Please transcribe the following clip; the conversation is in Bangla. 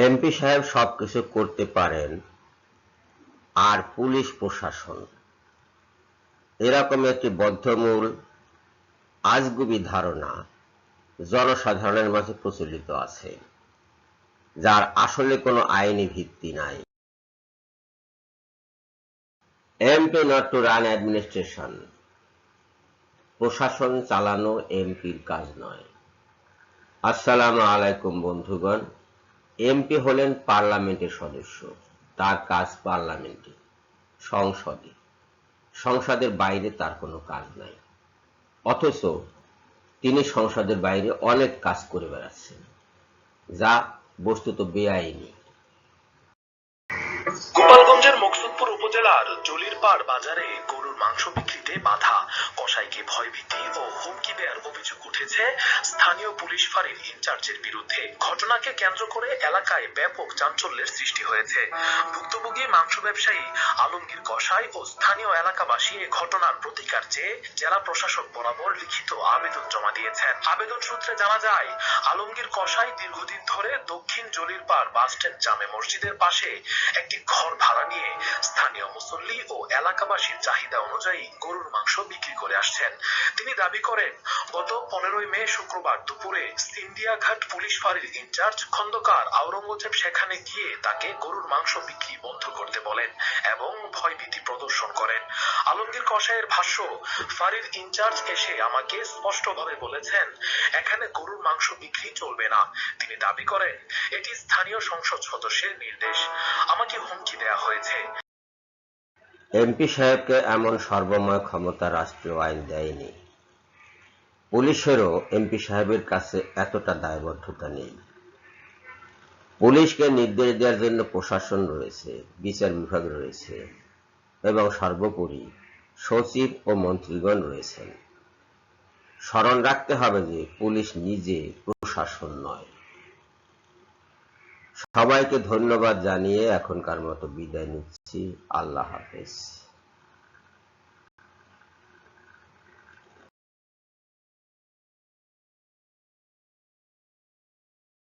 এমপি সাহেব সবকিছু করতে পারেন, আর পুলিশ প্রশাসন এরকম একটি বদ্ধমূল আজগুবি ধারণা জনসাধারণের মাঝে প্রচলিত আছে, যার আসলে কোনো আইনি ভিত্তি নাই। MP not to run administration, প্রশাসন চালানো এমপির কাজ নয়। আসসালামু আলাইকুম বন্ধুগণ। এমপি হলেন পার্লামেন্টের সদস্য, তার কাজ পার্লামেন্টে, সংসদে। সংসদের বাইরে তার কোনো কাজ নাই, অথচ তিনি সংসদের বাইরে অনেক কাজ করে বেড়াচ্ছেন, যা বস্তুত বেআইনি। গোপালগঞ্জের মকসুদপুর উপজেলার জলিরপাড় বাজারে গরুর মাংস বিক্রিতে বাধা, কসাইকে ভয়ভীতি ও হুমকি দেওয়ার অভিযোগ উঠেছে স্থানীয় পুলিশ ফাঁড়ির ইনচার্জের বিরুদ্ধে। ঘটনাকে কেন্দ্র করে এলাকায় ব্যাপক চাঞ্চল্যের সৃষ্টি হয়েছে। ভুক্তভোগী মাংস ব্যবসায়ী আলমগীর কসাই ও স্থানীয় এলাকাবাসী এ ঘটনার প্রতিকার চেয়ে জেলা প্রশাসক বরাবর লিখিত আবেদন জমা দিয়েছেন। আবেদন সূত্রে জানা যায়, আলমগীর কসাই দীর্ঘদিন ধরে দক্ষিণ জলিরপাড় বাসস্ট্যান্ড জামে মসজিদের পাশে একটি ঘর ভাড়া নিয়ে স্থানীয় মুসল্লি ও এলাকাবাসীর চাহিদা অনুযায়ী গরুর মাংস বিক্রি করে আসছেন। তিনি দাবি করেন, গত 15 মে শুক্রবার দুপুরে সিন্দিয়াঘাট পুলিশ ফাঁড়ির ইনচার্জ খন্দকার আওরঙ্গজেব সেখানে গিয়ে তাকে গরুর মাংস বিক্রি বন্ধ করতে বলেন এবং ভয়ভীতি প্রদর্শন করেন। আলমগীর কসাইয়ের ভাষ্য, ফাঁড়ির ইনচার্জ এসে আমাকে স্পষ্টভাবে বলেছেন এখানে গরুর মাংস বিক্রি চলবে না। তিনি দাবি করেন এটি স্থানীয় সংসদ সদস্যের নির্দেশ, আমাকে হুমকি দেয়া হয়েছে। এমপি সাহেবকে এমন সর্বময় ক্ষমতা রাষ্ট্রীয় আইন দেয়নি। পুলিশেরও এমপি সাহেবের কাছে এতটা দায়বদ্ধতা নেই। পুলিশকে নির্দেশ দেওয়ার জন্য প্রশাসন রয়েছে, বিচার বিভাগ রয়েছে এবং সর্বোপরি সচিব ও মন্ত্রীগণ রয়েছেন। স্মরণ রাখতে হবে যে পুলিশ নিজে প্রশাসন নয়। সবাইকে ধন্যবাদ জানিয়ে এখনকার মতো বিদায় নিচ্ছি। আল্লাহ হাফেজ।